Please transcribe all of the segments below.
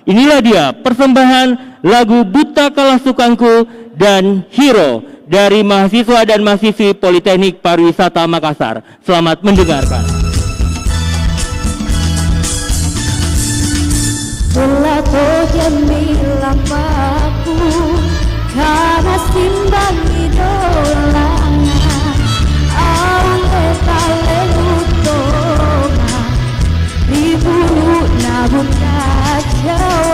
Inilah dia persembahan lagu Buta Kalah Sukangku dan Hero dari mahasiswa dan mahasiswi Politeknik Pariwisata Makassar. Selamat mendengarkan. Telah lamaku karena simbang idolana aule tale utoma ribu namun kecewa.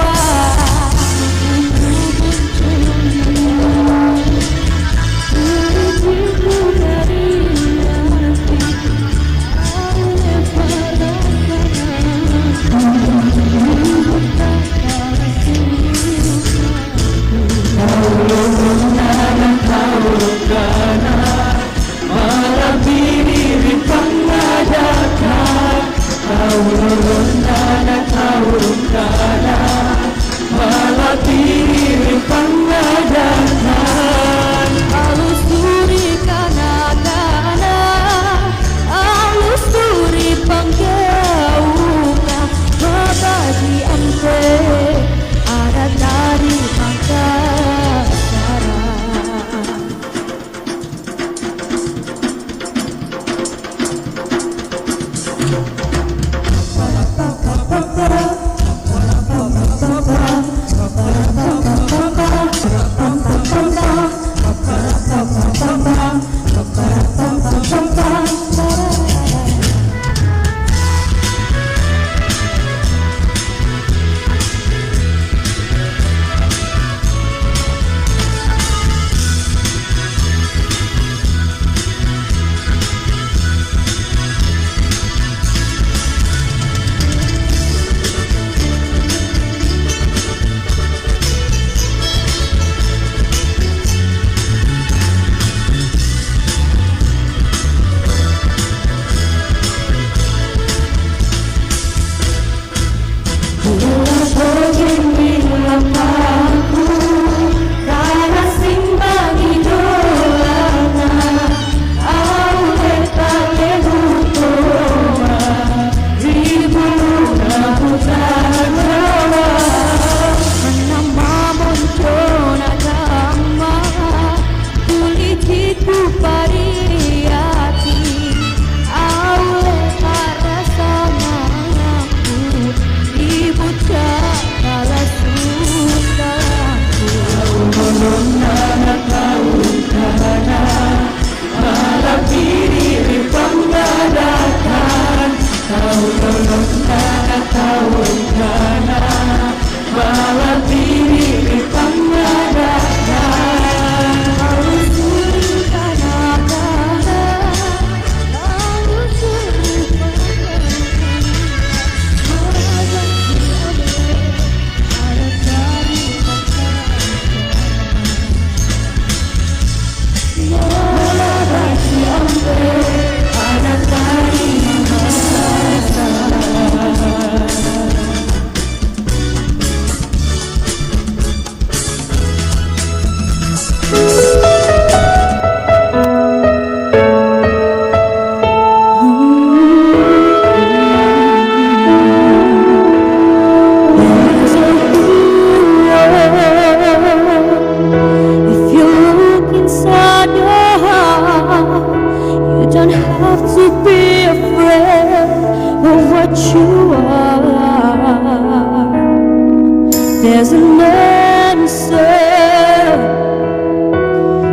There's an answer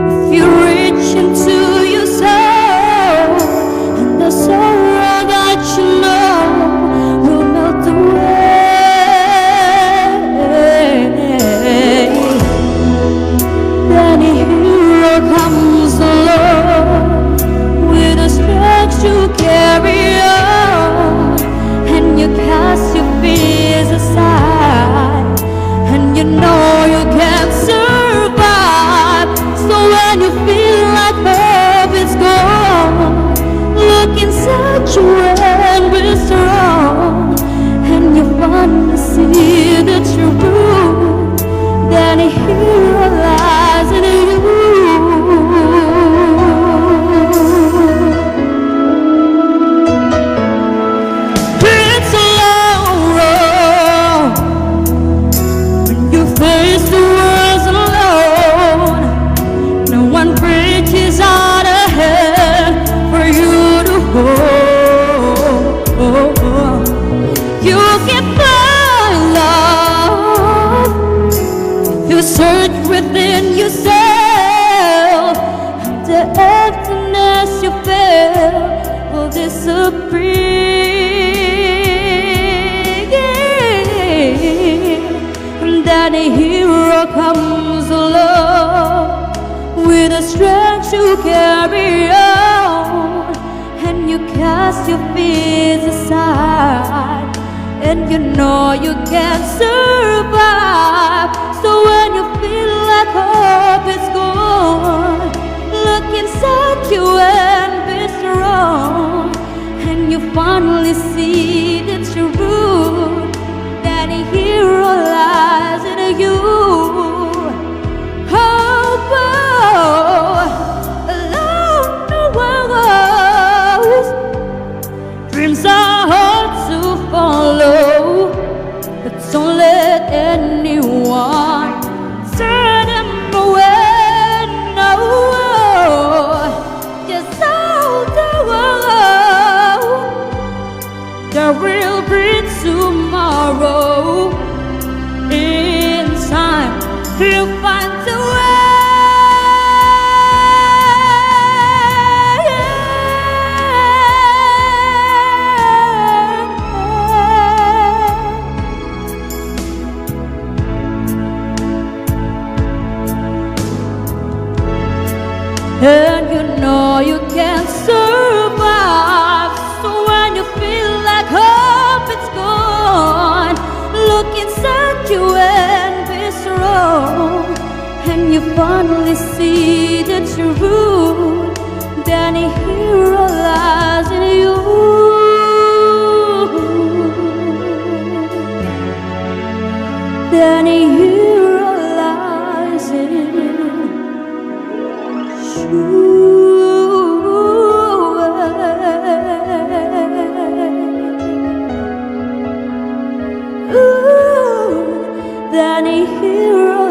if you reach into your soul, and the sorrow that you know will melt away. Then a hero comes along with the strength to carry on, and you cast your fears aside. You know you can survive. So when you feel like hope is gone, look inside you and be strong, and you finally see the truth. Then a hero lies in you. It's a long road you search within yourself, the emptiness you feel will disappear. And then a hero comes along with the strength to carry on, and you cast your fears aside, and you know you can survive. So when you feel like hope is gone, look inside you and be strong, and you finally see the truth, that a hero lies in you. Hope along the world, dreams are hard to follow, but don't let anyone turn them away. No, just hold the world. There will be tomorrow. In time, you'll find the way. And you know you can survive. So when you feel like hope is gone, look inside you and be strong, and you finally see the truth, then a hero lies in you. Then a hero lies in you. Ooh, then a hero